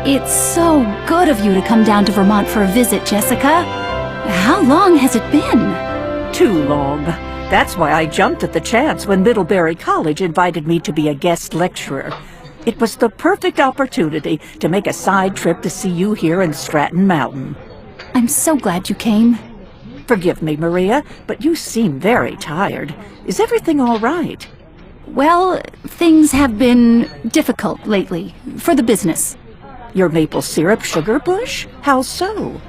It's so good of you to come down to Vermont for a visit, Jessica. How long has it been? Too long. That's why I jumped at the chance when Middlebury College invited me to be a guest lecturer. It was the perfect opportunity to make a side trip to see you here in Stratton Mountain. I'm so glad you came. Forgive me, Maria, but you seem very tired. Is everything all right? Well, things have been difficult lately, for the business. Your maple syrup sugar bush? How so?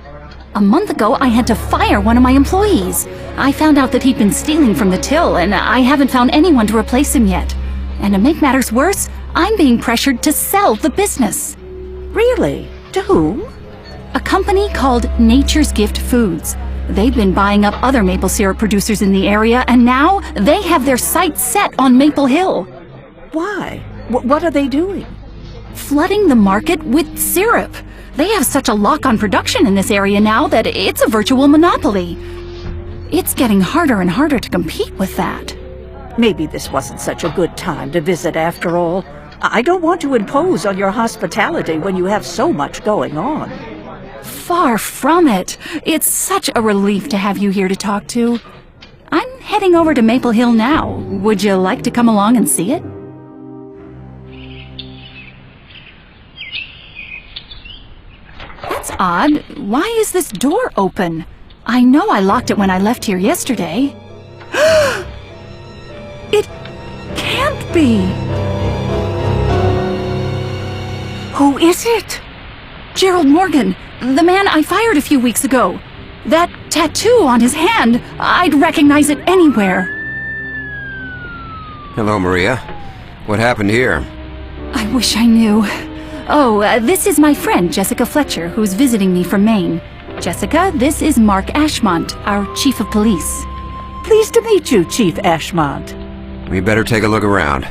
A month ago, I had to fire one of my employees. I found out that he'd been stealing from the till, and I haven't found anyone to replace him yet. And to make matters worse, I'm being pressured to sell the business. Really? To whom? A company called Nature's Gift Foods. They've been buying up other maple syrup producers in the area, and now they have their sights set on Maple Hill. Why? What are they doing? Flooding the market with syrup. They have such a lock on production in this area now that it's a virtual monopoly. It's getting harder and harder to compete with that. Maybe this wasn't such a good time to visit after all. I don't want to impose on your hospitality when you have so much going on. Far from it. It's such a relief to have you here to talk to. I'm heading over to Maple Hill now. Would you like to come along and see it? That's odd. Why is this door open? I know I locked it when I left here yesterday. It can't be. Who is it? Gerald Morgan, the man I fired a few weeks ago. That tattoo on his hand, I'd recognize it anywhere. Hello, Maria. What happened here? I wish I knew. Oh, this is my friend, Jessica Fletcher, who's visiting me from Maine. Jessica, this is Mark Ashmont, our chief of police. Pleased to meet you, Chief Ashmont. We better take a look around.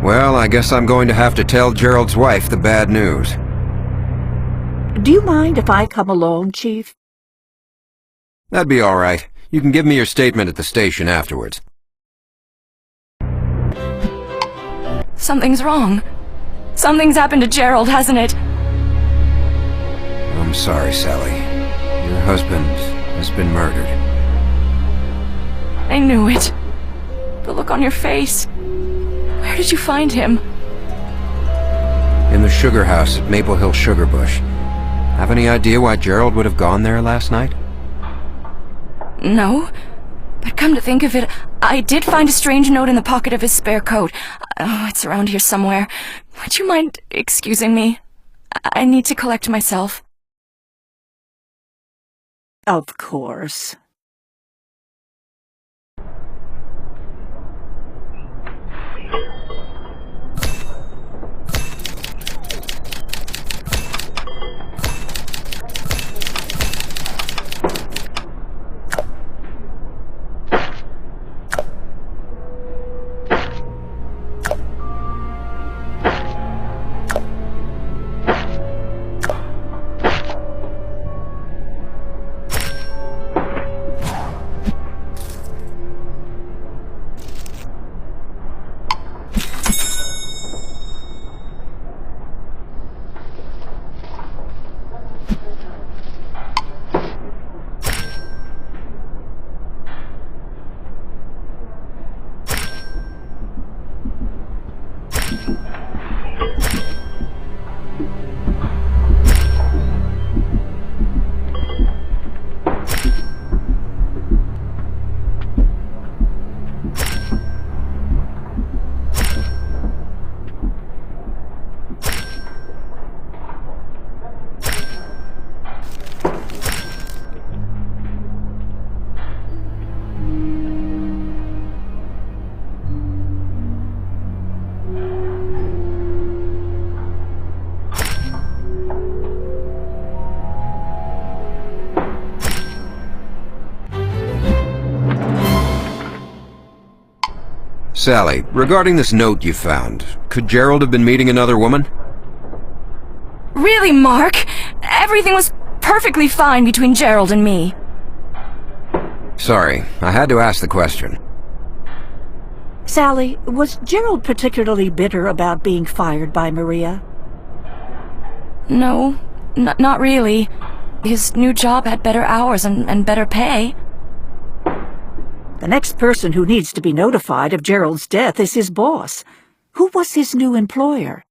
Well, I guess I'm going to have to tell Gerald's wife the bad news. Do you mind if I come along, Chief? That'd be all right. You can give me your statement at the station afterwards. Something's wrong. Something's happened to Gerald, hasn't it? I'm sorry, Sally. Your husband has been murdered. I knew it. The look on your face. Where did you find him? In the sugar house at Maple Hill Sugar Bush. Have any idea why Gerald would have gone there last night? No. But come to think of it, I did find a strange note in the pocket of his spare coat. Oh, it's around here somewhere. Would you mind excusing me? I need to collect myself. Of course. Sally, regarding this note you found, could Gerald have been meeting another woman? Really, Mark? Everything was perfectly fine between Gerald and me. Sorry, I had to ask the question. Sally, was Gerald particularly bitter about being fired by Maria? No, not really. His new job had better hours and better pay. The next person who needs to be notified of Gerald's death is his boss. Who was his new employer?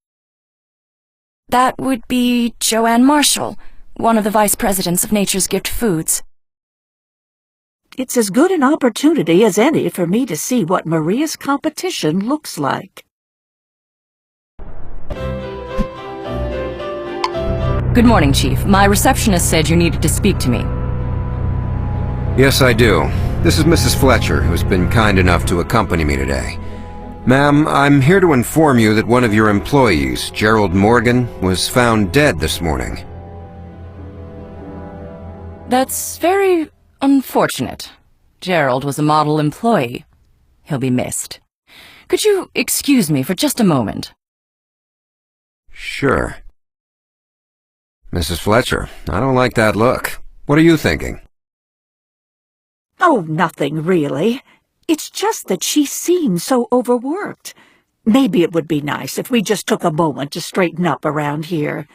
That would be Joanne Marshall, one of the vice presidents of Nature's Gift Foods. It's as good an opportunity as any for me to see what Maria's competition looks like. Good morning, Chief. My receptionist said you needed to speak to me. Yes, I do. This is Mrs. Fletcher, who's been kind enough to accompany me today. Ma'am, I'm here to inform you that one of your employees, Gerald Morgan, was found dead this morning. That's very unfortunate. Gerald was a model employee. He'll be missed. Could you excuse me for just a moment? Sure. Mrs. Fletcher, I don't like that look. What are you thinking? Oh, nothing really. It's just that she seems so overworked. Maybe it would be nice if we just took a moment to straighten up around here.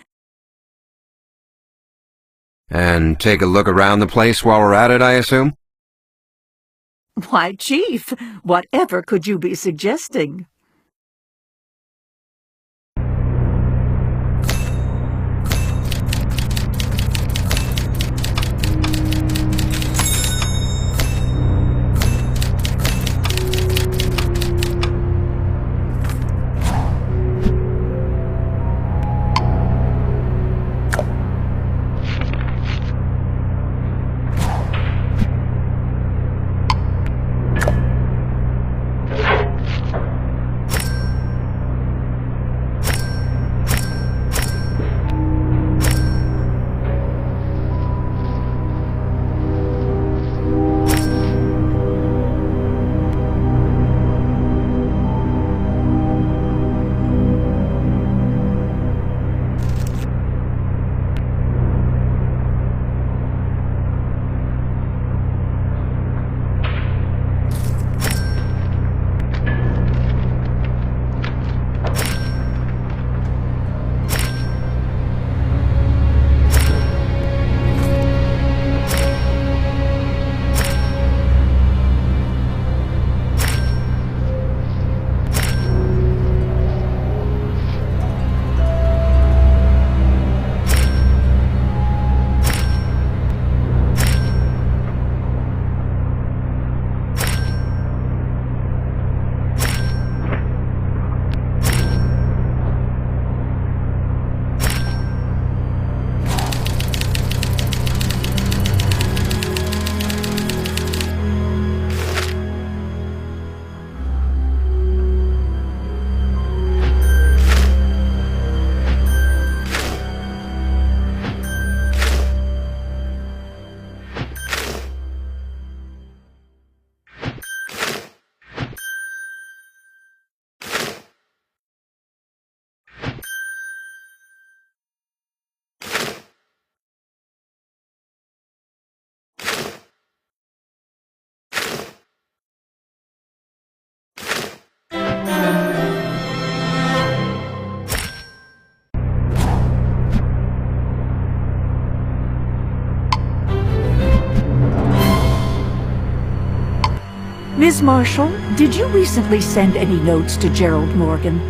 And take a look around the place while we're at it, I assume? Why, Chief, whatever could you be suggesting? Ms. Marshall, did you recently send any notes to Gerald Morgan?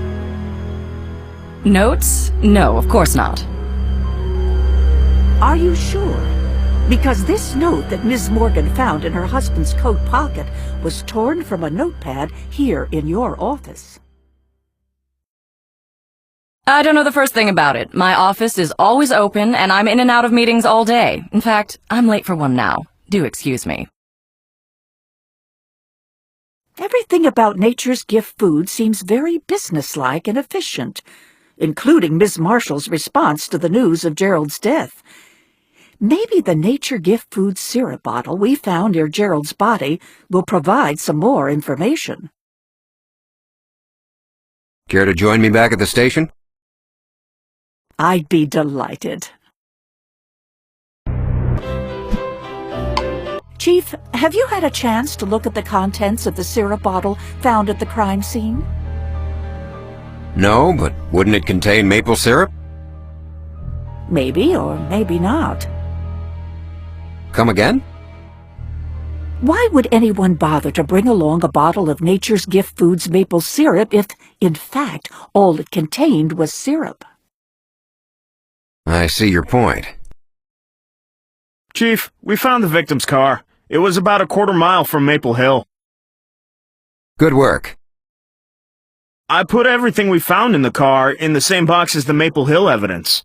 Notes? No, of course not. Are you sure? Because this note that Ms. Morgan found in her husband's coat pocket was torn from a notepad here in your office. I don't know the first thing about it. My office is always open, and I'm in and out of meetings all day. In fact, I'm late for one now. Do excuse me. Everything about Nature's Gift Food seems very businesslike and efficient, including Ms. Marshall's response to the news of Gerald's death. Maybe the Nature Gift Food syrup bottle we found near Gerald's body will provide some more information. Care to join me back at the station? I'd be delighted. Chief, have you had a chance to look at the contents of the syrup bottle found at the crime scene? No, but wouldn't it contain maple syrup? Maybe or maybe not. Come again? Why would anyone bother to bring along a bottle of Nature's Gift Foods maple syrup if, in fact, all it contained was syrup? I see your point. Chief, we found the victim's car. It was about a quarter-mile from Maple Hill. Good work. I put everything we found in the car in the same box as the Maple Hill evidence.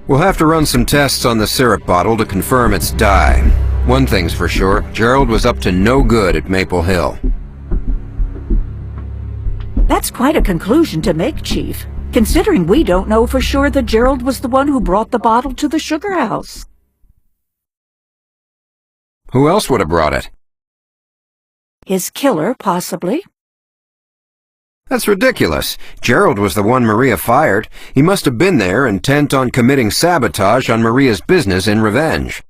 We'll have to run some tests on the syrup bottle to confirm its dye. One thing's for sure, Gerald was up to no good at Maple Hill. That's quite a conclusion to make, Chief, considering we don't know for sure that Gerald was the one who brought the bottle to the sugar house. Who else would have brought it? His killer, possibly. That's ridiculous. Gerald was the one Maria fired. He must have been there, intent on committing sabotage on Maria's business in revenge.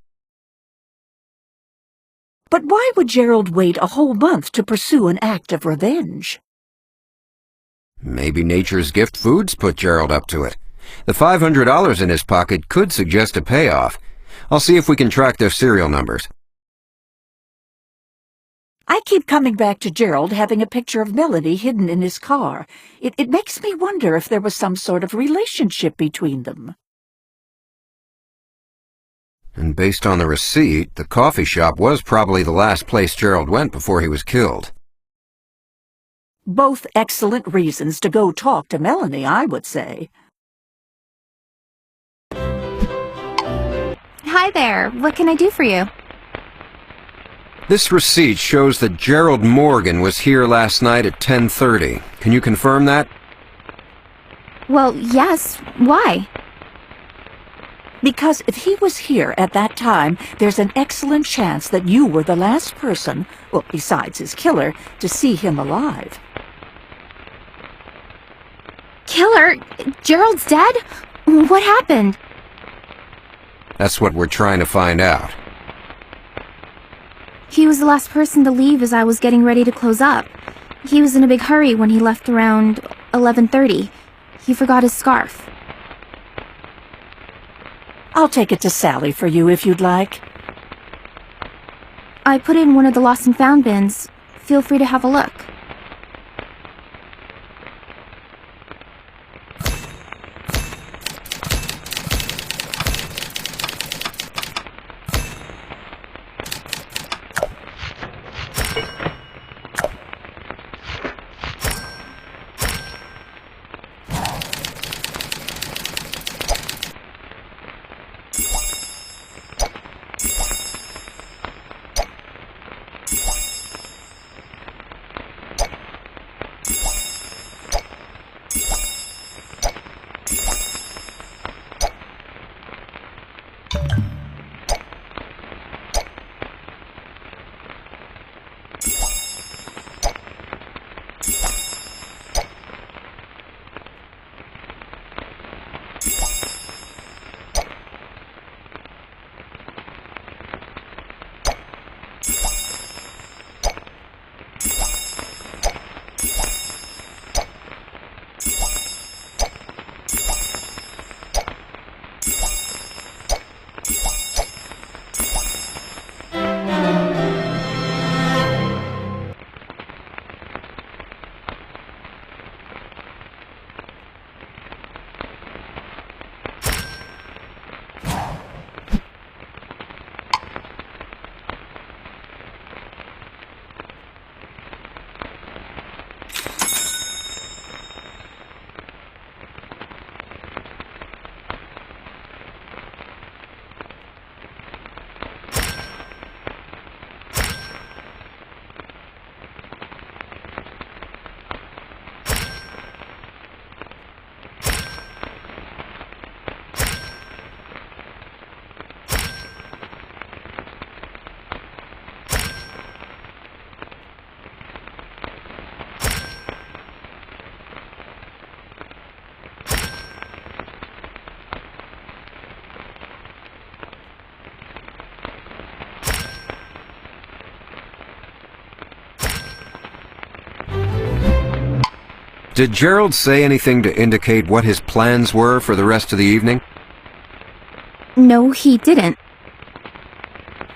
But why would Gerald wait a whole month to pursue an act of revenge? Maybe Nature's Gift Foods put Gerald up to it. The $500 in his pocket could suggest a payoff. I'll see if we can track their serial numbers. I keep coming back to Gerald having a picture of Melanie hidden in his car. It makes me wonder if there was some sort of relationship between them. And based on the receipt, the coffee shop was probably the last place Gerald went before he was killed. Both excellent reasons to go talk to Melanie, I would say. Hi there. What can I do for you? This receipt shows that Gerald Morgan was here last night at 10:30. Can you confirm that? Well, yes. Why? Because if he was here at that time, there's an excellent chance that you were the last person, well, besides his killer, to see him alive. Killer? Gerald's dead? What happened? That's what we're trying to find out. He was the last person to leave as I was getting ready to close up. He was in a big hurry when he left around 11:30. He forgot his scarf. I'll take it to Sally for you if you'd like. I put it in one of the lost and found bins. Feel free to have a look. Did Gerald say anything to indicate what his plans were for the rest of the evening? No, he didn't.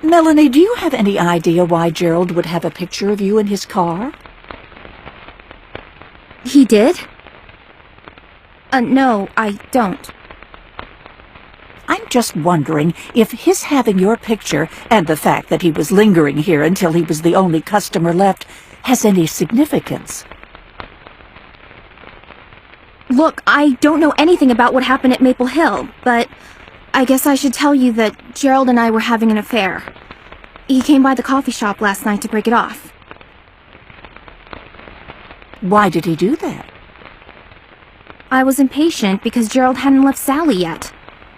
Melanie, do you have any idea why Gerald would have a picture of you in his car? He did? No, I don't. I'm just wondering if his having your picture and the fact that he was lingering here until he was the only customer left has any significance. Look, I don't know anything about what happened at Maple Hill, but I guess I should tell you that Gerald and I were having an affair. He came by the coffee shop last night to break it off. Why did he do that? I was impatient because Gerald hadn't left Sally yet.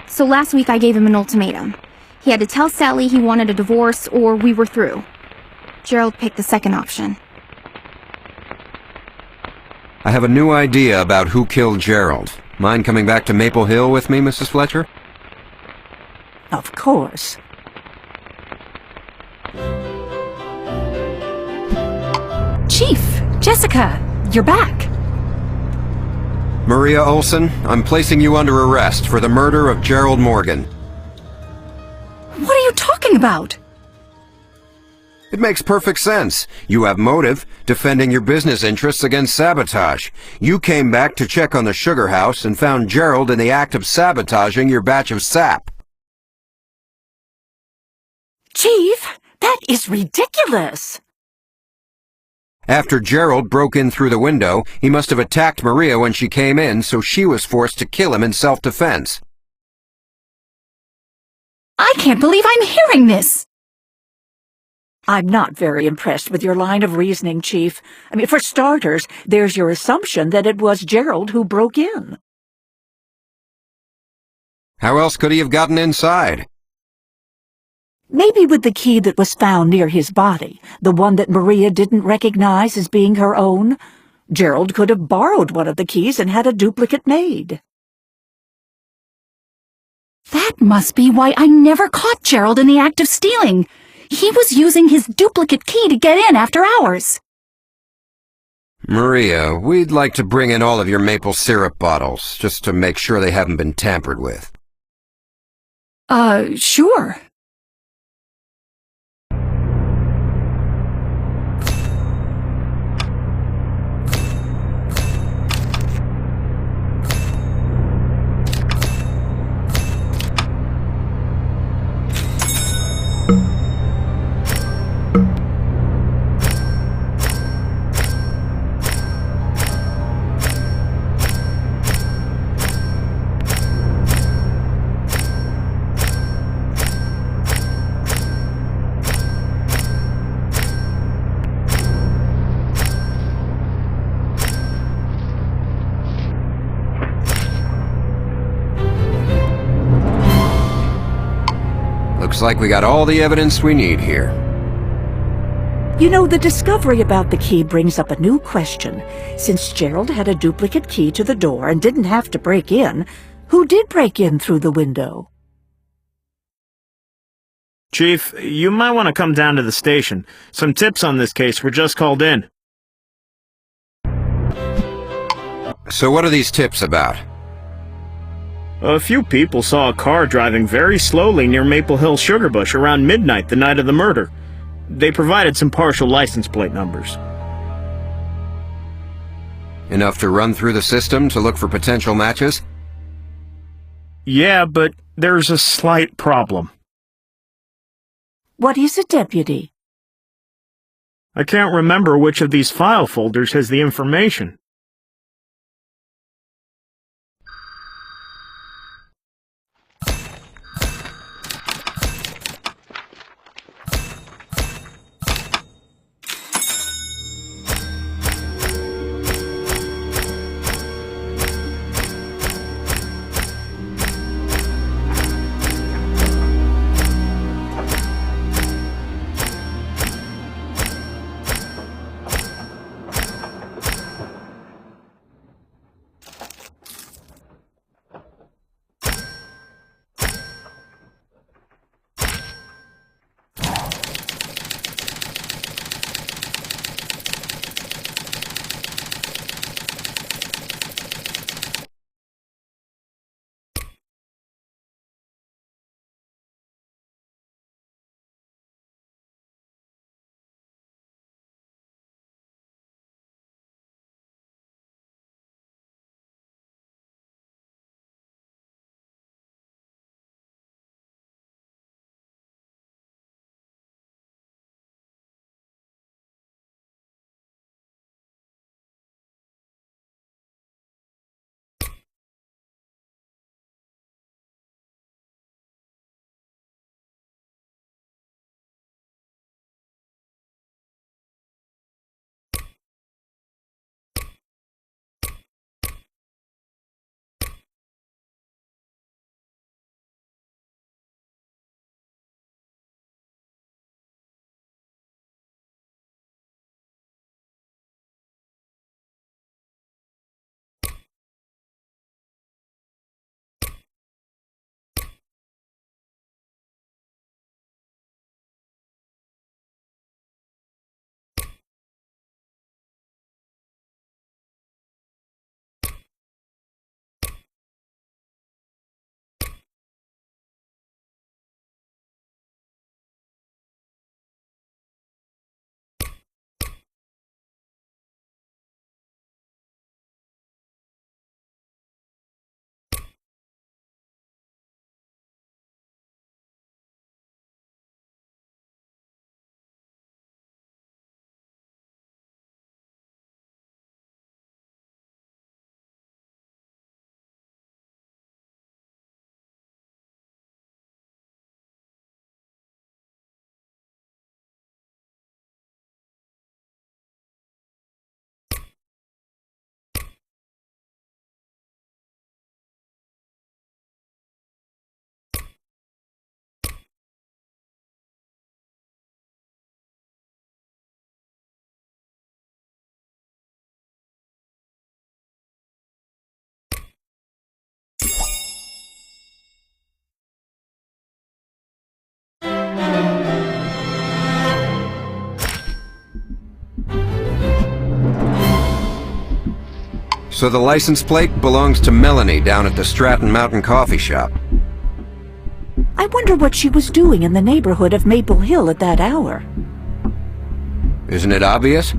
So last week I gave him an ultimatum. He had to tell Sally he wanted a divorce or we were through. Gerald picked the second option. I have a new idea about who killed Gerald. Mind coming back to Maple Hill with me, Mrs. Fletcher? Of course. Chief, Jessica, you're back. Maria Olson, I'm placing you under arrest for the murder of Gerald Morgan. What are you talking about? It makes perfect sense. You have motive, defending your business interests against sabotage. You came back to check on the sugar house and found Gerald in the act of sabotaging your batch of sap. Chief, that is ridiculous! After Gerald broke in through the window, he must have attacked Maria when she came in, so she was forced to kill him in self-defense. I can't believe I'm hearing this! I'm not very impressed with your line of reasoning, Chief. I mean, for starters, there's your assumption that it was Gerald who broke in. How else could he have gotten inside? Maybe with the key that was found near his body, the one that Maria didn't recognize as being her own. Gerald could have borrowed one of the keys and had a duplicate made. That must be why I never caught Gerald in the act of stealing. He was using his duplicate key to get in after hours. Maria, we'd like to bring in all of your maple syrup bottles, just to make sure they haven't been tampered with. Sure. Looks like we got all the evidence we need here. You know, the discovery about the key brings up a new question. Since Gerald had a duplicate key to the door and didn't have to break in, who did break in through the window? Chief, you might want to come down to the station. Some tips on this case were just called in. So what are these tips about? A few people saw a car driving very slowly near Maple Hill Sugar Bush around midnight the night of the murder. They provided some partial license plate numbers. Enough to run through the system to look for potential matches? Yeah, but there's a slight problem. What is it, Deputy? I can't remember which of these file folders has the information. So the license plate belongs to Melanie down at the Stratton Mountain Coffee Shop. I wonder what she was doing in the neighborhood of Maple Hill at that hour. Isn't it obvious?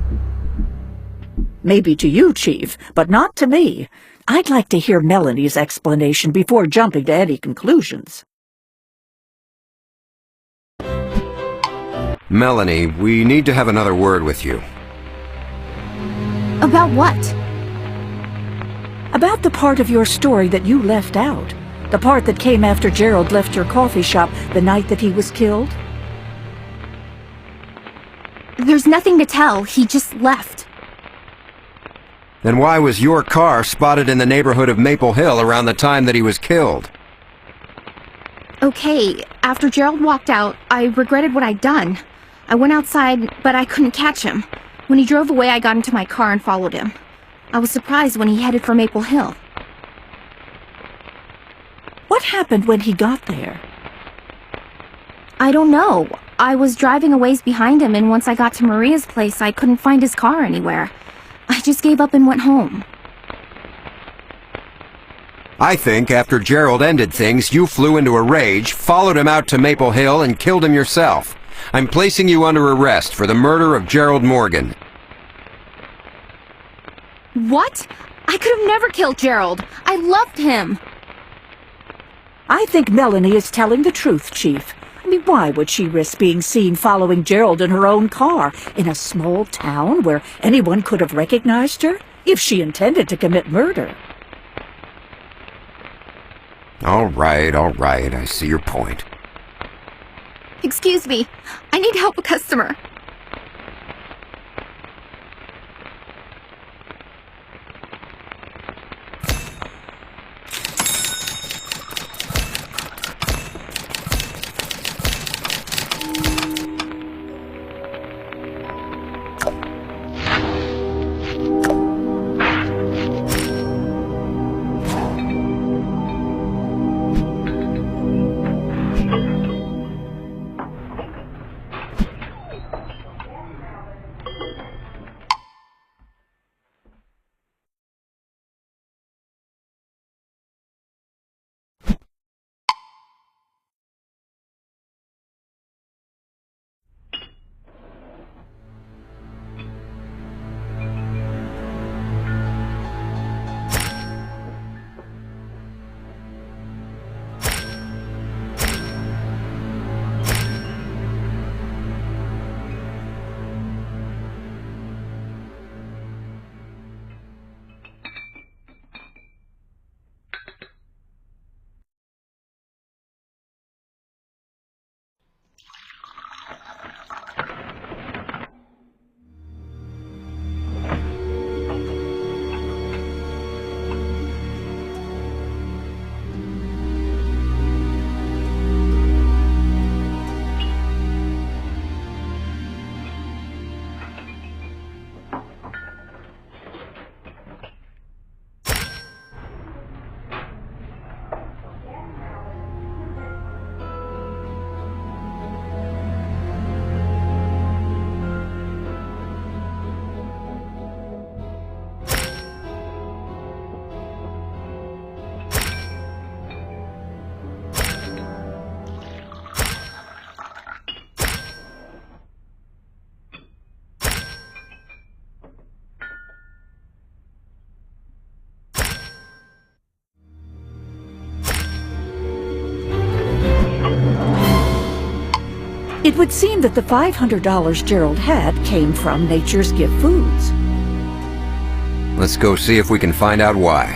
Maybe to you, Chief, but not to me. I'd like to hear Melanie's explanation before jumping to any conclusions. Melanie, we need to have another word with you. About what? About the part of your story that you left out. The part that came after Gerald left your coffee shop the night that he was killed. There's nothing to tell. He just left. Then why was your car spotted in the neighborhood of Maple Hill around the time that he was killed? Okay, after Gerald walked out, I regretted what I'd done. I went outside, but I couldn't catch him. When he drove away, I got into my car and followed him. I was surprised when he headed for Maple Hill. What happened when he got there? I don't know. I was driving a ways behind him, and once I got to Maria's place, I couldn't find his car anywhere. I just gave up and went home. I think after Gerald ended things, you flew into a rage, followed him out to Maple Hill, and killed him yourself. I'm placing you under arrest for the murder of Gerald Morgan. What? I could have never killed Gerald. I loved him. I think Melanie is telling the truth, Chief. I mean, why would she risk being seen following Gerald in her own car in a small town where anyone could have recognized her if she intended to commit murder? All right, I see your point. Excuse me. I need to help a customer. It would seem that the $500 Gerald had came from Nature's Gift Foods. Let's go see if we can find out why.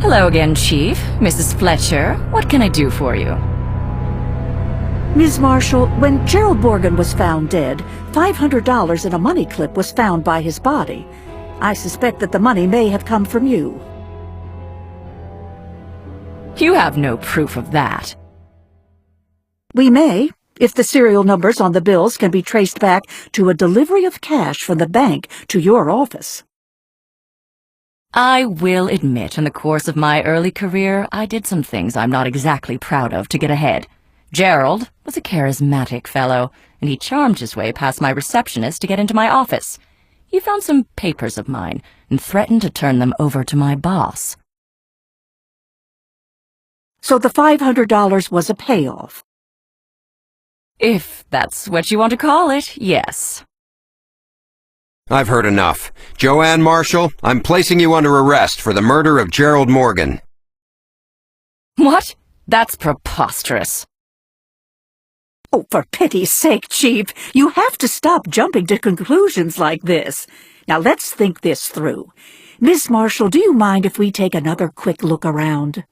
Hello again, Chief. Mrs. Fletcher, what can I do for you? Ms. Marshall, when Gerald Morgan was found dead, $500 in a money clip was found by his body. I suspect that the money may have come from you. You have no proof of that. We may, if the serial numbers on the bills can be traced back to a delivery of cash from the bank to your office. I will admit, in the course of my early career, I did some things I'm not exactly proud of to get ahead. Gerald was a charismatic fellow, and he charmed his way past my receptionist to get into my office. He found some papers of mine and threatened to turn them over to my boss. So the $500 was a payoff. If that's what you want to call it, yes. I've heard enough. Joanne Marshall, I'm placing you under arrest for the murder of Gerald Morgan. What? That's preposterous. Oh, for pity's sake, Chief, you have to stop jumping to conclusions like this. Now let's think this through. Miss Marshall, do you mind if we take another quick look around?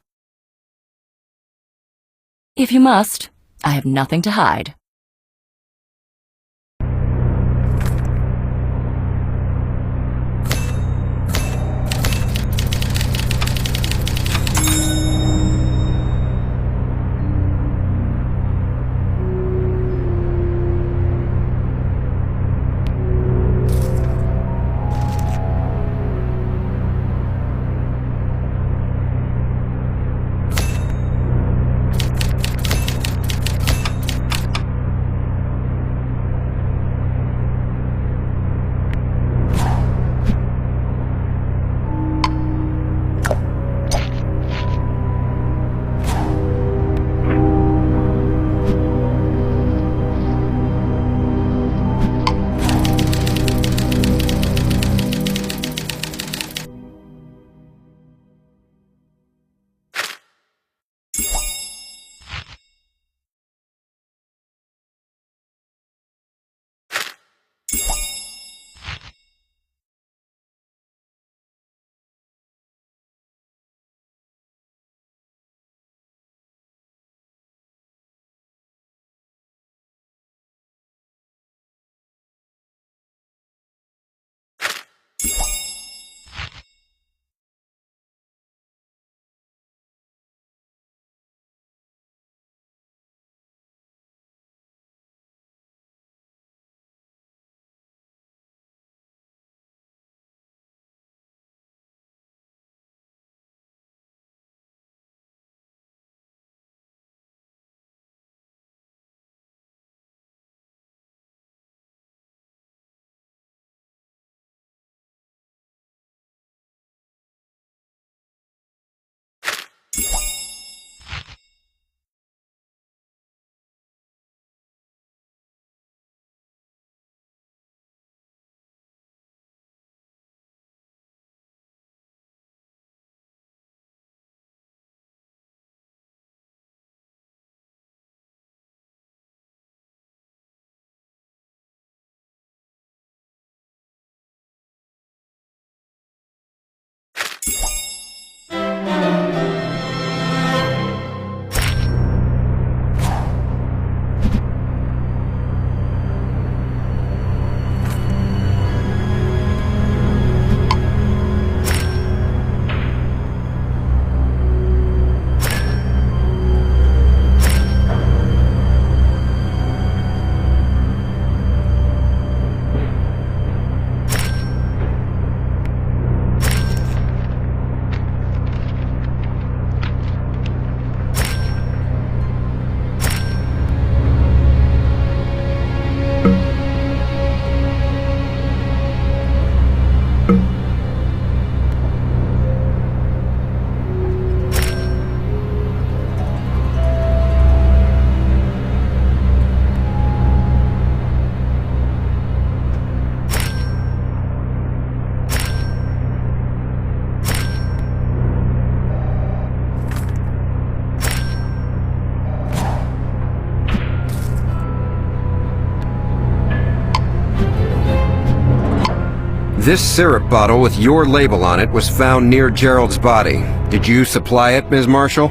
If you must, I have nothing to hide. This syrup bottle with your label on it was found near Gerald's body. Did you supply it, Ms. Marshall?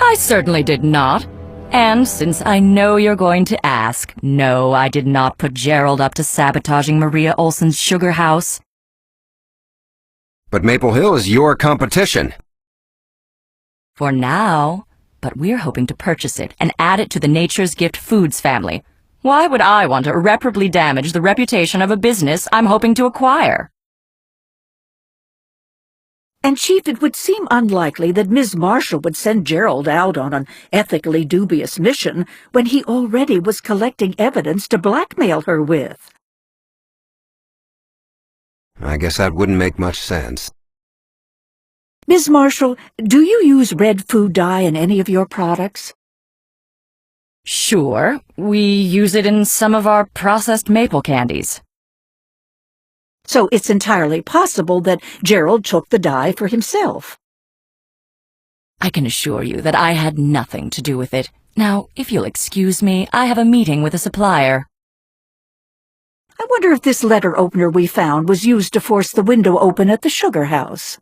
I certainly did not. And since I know you're going to ask, no, I did not put Gerald up to sabotaging Maria Olson's sugar house. But Maple Hill is your competition. For now, but we're hoping to purchase it and add it to the Nature's Gift Foods family. Why would I want to irreparably damage the reputation of a business I'm hoping to acquire? And Chief, it would seem unlikely that Ms. Marshall would send Gerald out on an ethically dubious mission when he already was collecting evidence to blackmail her with. I guess that wouldn't make much sense. Ms. Marshall, do you use red food dye in any of your products? Sure, we use it in some of our processed maple candies. So it's entirely possible that Gerald took the dye for himself. I can assure you that I had nothing to do with it. Now, if you'll excuse me, I have a meeting with a supplier. I wonder if this letter opener we found was used to force the window open at the sugar house.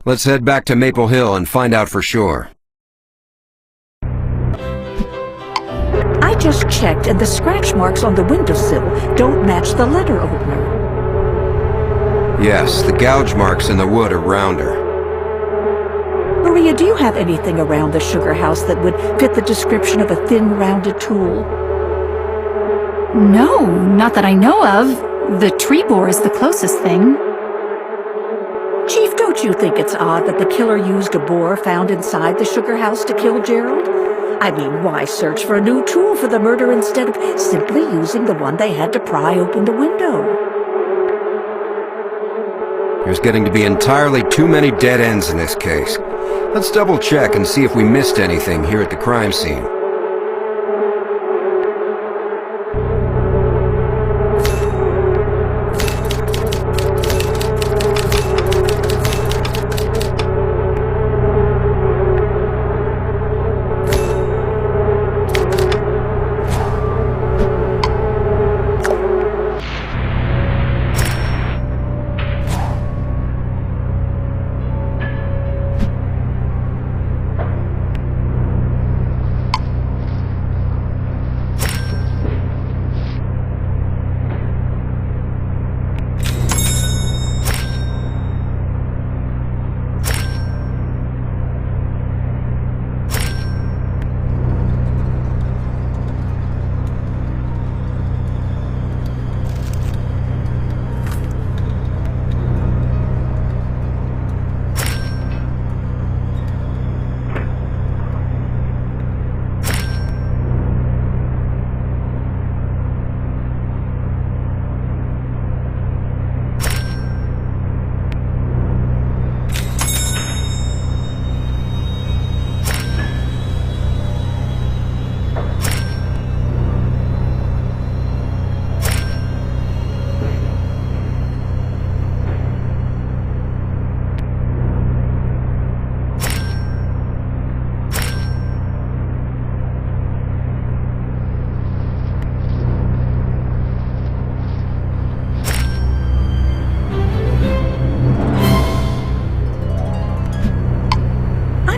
Let's head back to Maple Hill and find out for sure. I just checked, and the scratch marks on the windowsill don't match the letter opener. Yes, the gouge marks in the wood are rounder. Maria, do you have anything around the sugar house that would fit the description of a thin, rounded tool? No, not that I know of. The tree borer is the closest thing. Chief, don't you think it's odd that the killer used a borer found inside the sugar house to kill Gerald? I mean, why search for a new tool for the murder instead of simply using the one they had to pry open the window? There's getting to be entirely too many dead ends in this case. Let's double check and see if we missed anything here at the crime scene.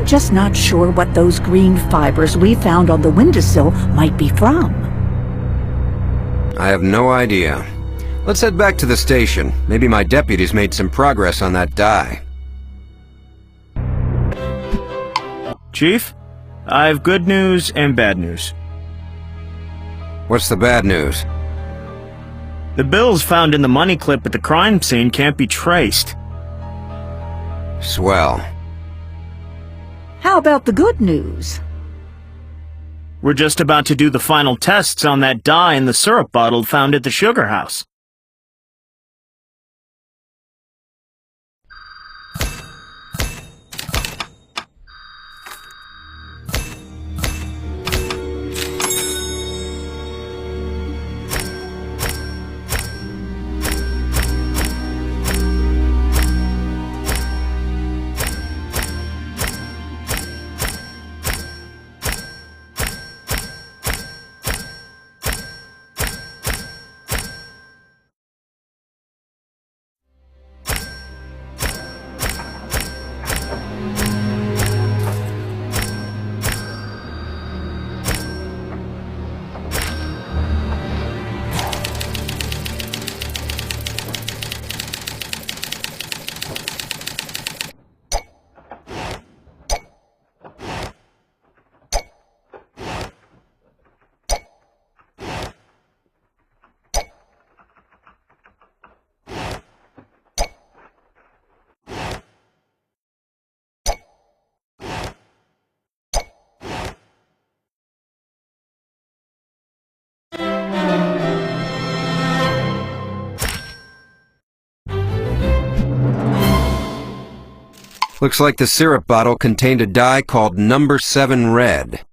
Just not sure what those green fibers we found on the windowsill might be from. I have no idea. Let's head back to the station. Maybe my deputies made some progress on that dye. Chief, I have good news and bad news. What's the bad news? The bills found in the money clip at the crime scene can't be traced. Swell. How about the good news? We're just about to do the final tests on that dye in the syrup bottle found at the sugar house. Looks like the syrup bottle contained a dye called number 7 red.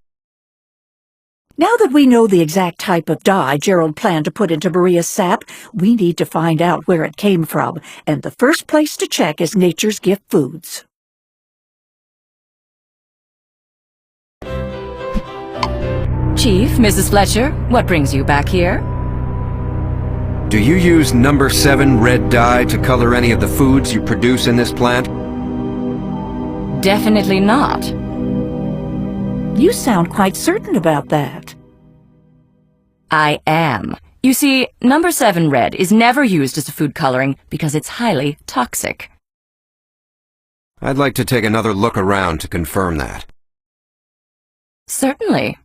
Now that we know the exact type of dye Gerald planned to put into Maria's sap, we need to find out where it came from, and the first place to check is Nature's Gift Foods. Chief, Mrs. Fletcher, what brings you back here? Do you use number 7 red dye to color any of the foods you produce in this plant? Definitely not. You sound quite certain about that. I am. You see, number 7 red is never used as a food coloring because it's highly toxic. I'd like to take another look around to confirm that. Certainly.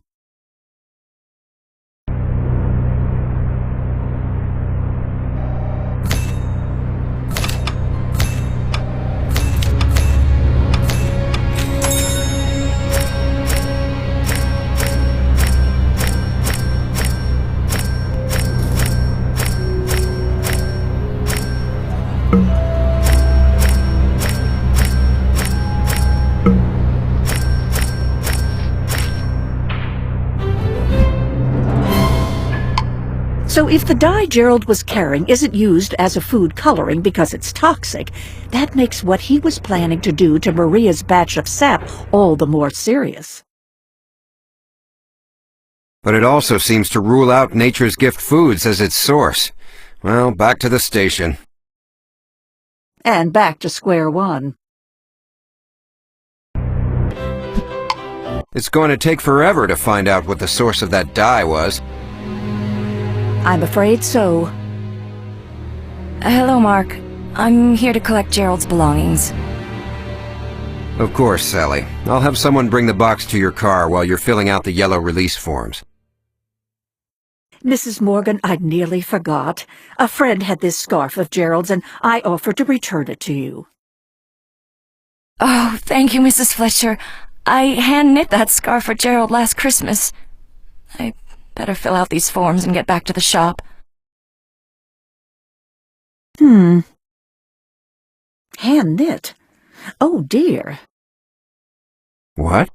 So if the dye Gerald was carrying isn't used as a food coloring because it's toxic, that makes what he was planning to do to Maria's batch of sap all the more serious. But it also seems to rule out Nature's Gift Foods as its source. Well, back to the station. And back to square one. It's going to take forever to find out what the source of that dye was. I'm afraid so. Hello, Mark. I'm here to collect Gerald's belongings. Of course, Sally. I'll have someone bring the box to your car while you're filling out the yellow release forms. Mrs. Morgan, I nearly forgot. A friend had this scarf of Gerald's, and I offered to return it to you. Oh, thank you, Mrs. Fletcher. I hand-knit that scarf for Gerald last Christmas. I better fill out these forms and get back to the shop. Hand-knit? Oh, dear. What?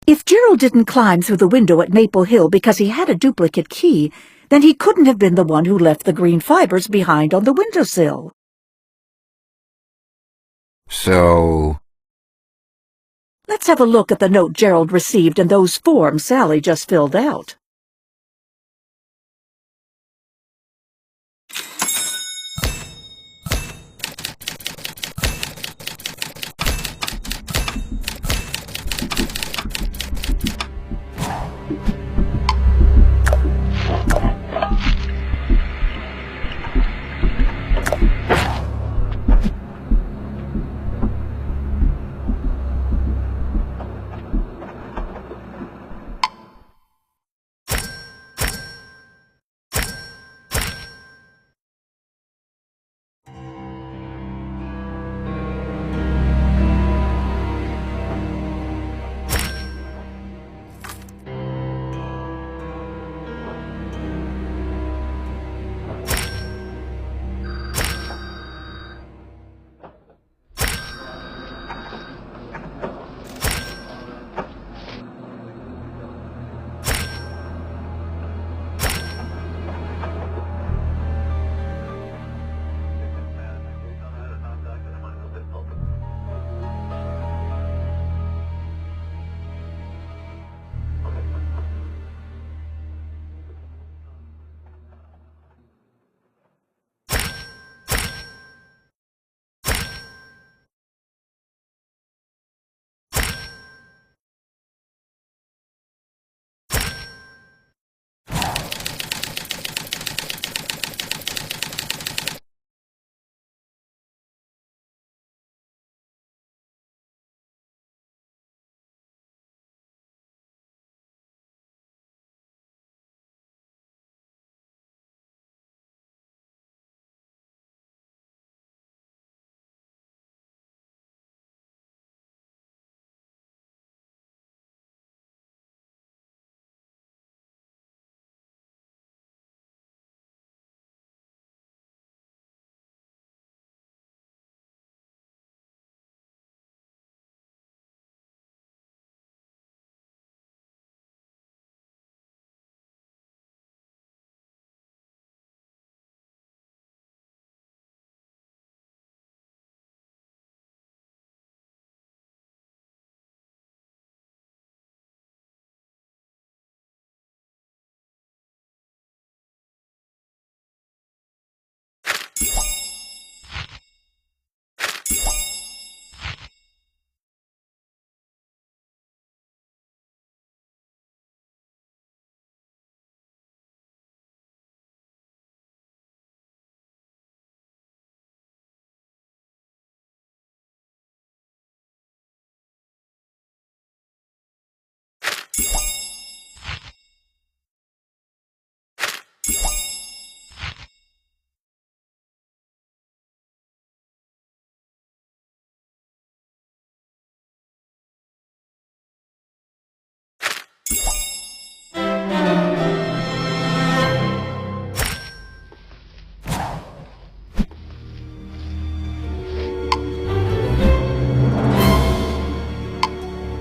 If Gerald didn't climb through the window at Maple Hill because he had a duplicate key, then he couldn't have been the one who left the green fibers behind on the windowsill. So... Let's have a look at the note Gerald received and those forms Sally just filled out.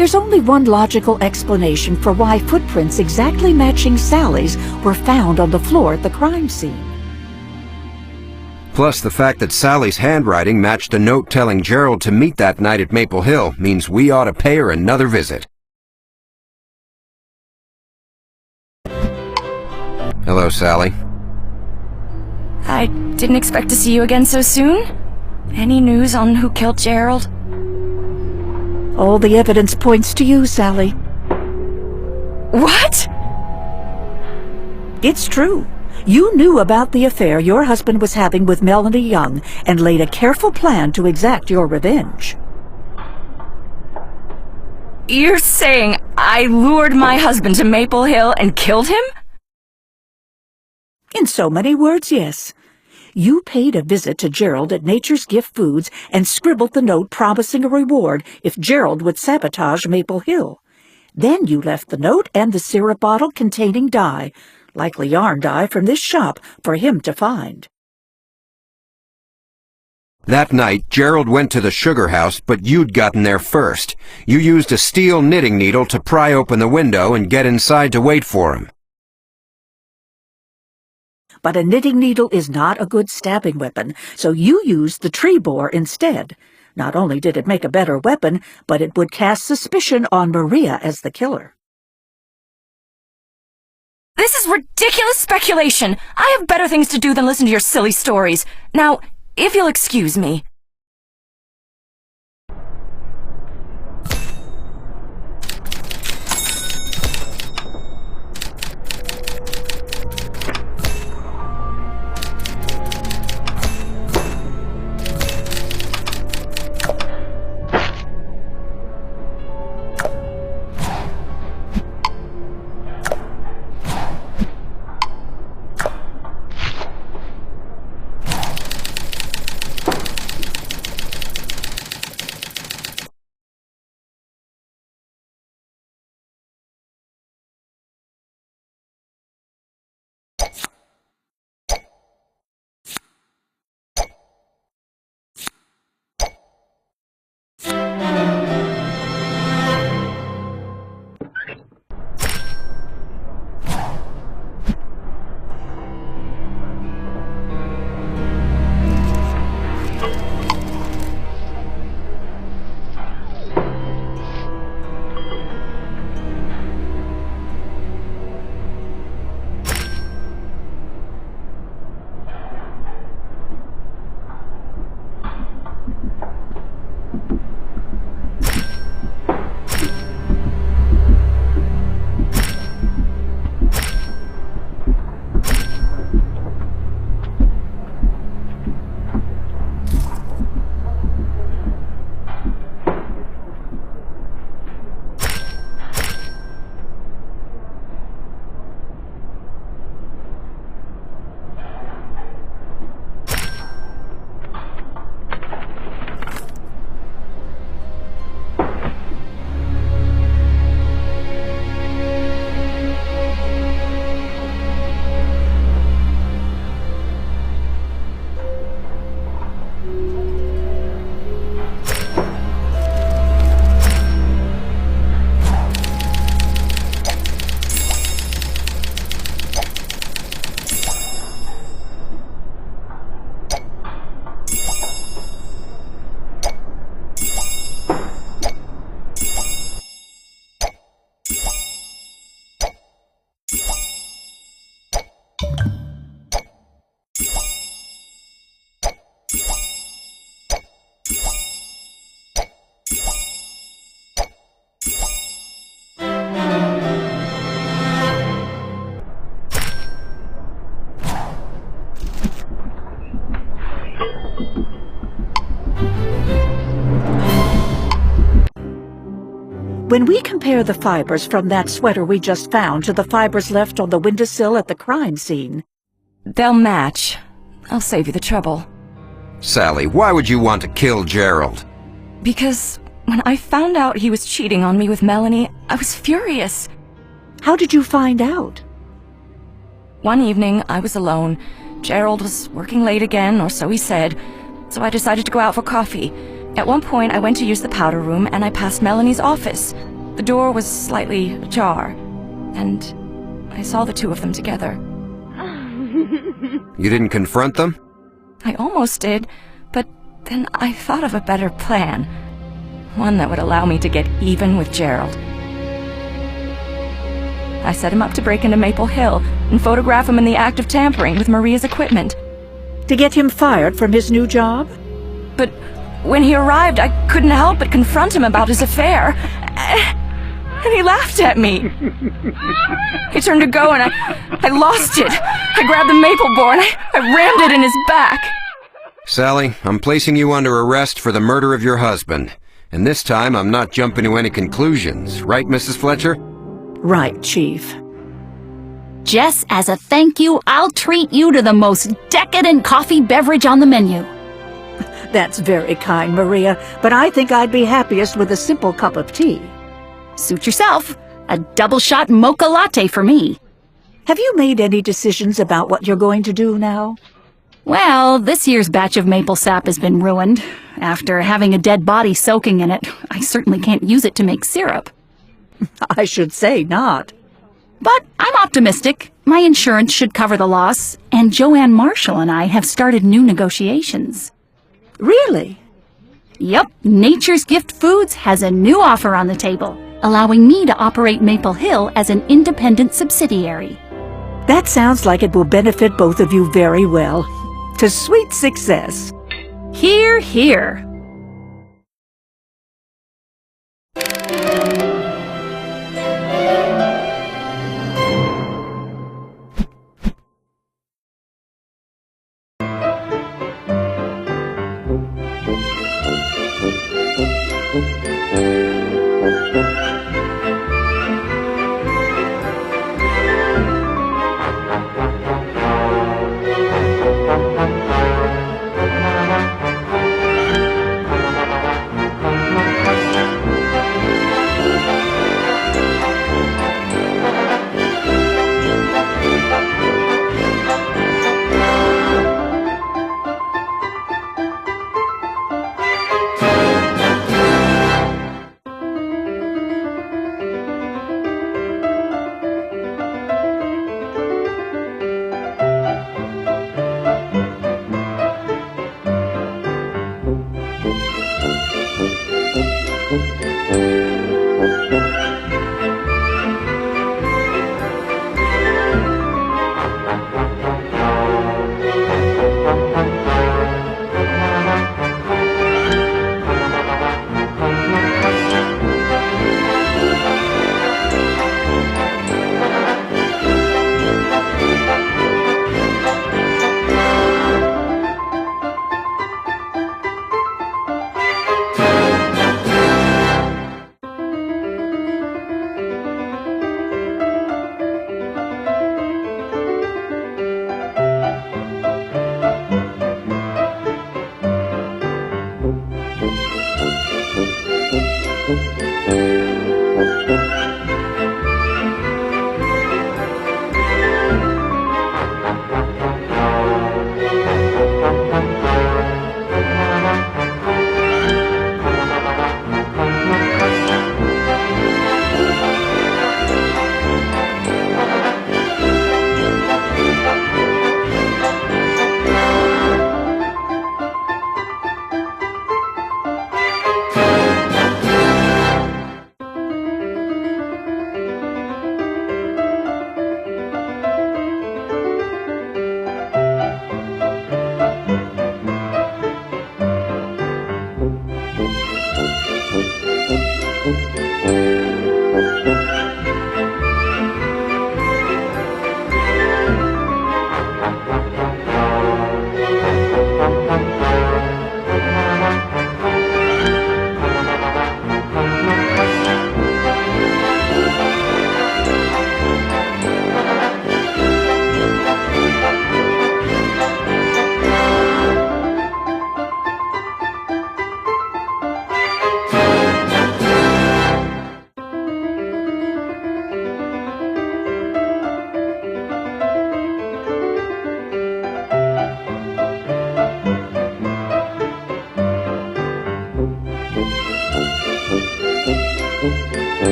There's only one logical explanation for why footprints exactly matching Sally's were found on the floor at the crime scene. Plus, the fact that Sally's handwriting matched a note telling Gerald to meet that night at Maple Hill means we ought to pay her another visit. Hello, Sally. I didn't expect to see you again so soon. Any news on who killed Gerald? All the evidence points to you, Sally. What? It's true. You knew about the affair your husband was having with Melanie Young and laid a careful plan to exact your revenge. You're saying I lured my husband to Maple Hill and killed him? In so many words, yes. You paid a visit to Gerald at Nature's Gift Foods and scribbled the note promising a reward if Gerald would sabotage Maple Hill. Then you left the note and the syrup bottle containing dye, likely yarn dye from this shop, for him to find. That night, Gerald went to the sugar house, but you'd gotten there first. You used a steel knitting needle to pry open the window and get inside to wait for him. But a knitting needle is not a good stabbing weapon, so you used the tree boar instead. Not only did it make a better weapon, but it would cast suspicion on Maria as the killer. This is ridiculous speculation. I have better things to do than listen to your silly stories. Now, if you'll excuse me. When we compare the fibers from that sweater we just found to the fibers left on the windowsill at the crime scene, They'll match. I'll save you the trouble. Sally, why would you want to kill Gerald? Because when I found out he was cheating on me with Melanie, I was furious. How did you find out? One evening, I was alone. Gerald was working late again, or so he said, so I decided to go out for coffee. At one point, I went to use the powder room, and I passed Melanie's office. The door was slightly ajar, and I saw the two of them together. You didn't confront them? I almost did, but then I thought of a better plan. One that would allow me to get even with Gerald. I set him up to break into Maple Hill and photograph him in the act of tampering with Maria's equipment. To get him fired from his new job? But when he arrived, I couldn't help but confront him about his affair. And he laughed at me. He turned to go and I lost it. I grabbed the maple board and I rammed it in his back. Sally, I'm placing you under arrest for the murder of your husband. And this time I'm not jumping to any conclusions, right, Mrs. Fletcher? Right, Chief. Jess, as a thank you, I'll treat you to the most decadent coffee beverage on the menu. That's very kind, Maria, but I think I'd be happiest with a simple cup of tea. Suit yourself. A double-shot mocha latte for me. Have you made any decisions about what you're going to do now? Well, this year's batch of maple sap has been ruined. After having a dead body soaking in it, I certainly can't use it to make syrup. I should say not. But I'm optimistic. My insurance should cover the loss, and Joanne Marshall and I have started new negotiations. Really? Yep, Nature's Gift Foods has a new offer on the table, allowing me to operate Maple Hill as an independent subsidiary. That sounds like it will benefit both of you very well. To sweet success. Hear, hear.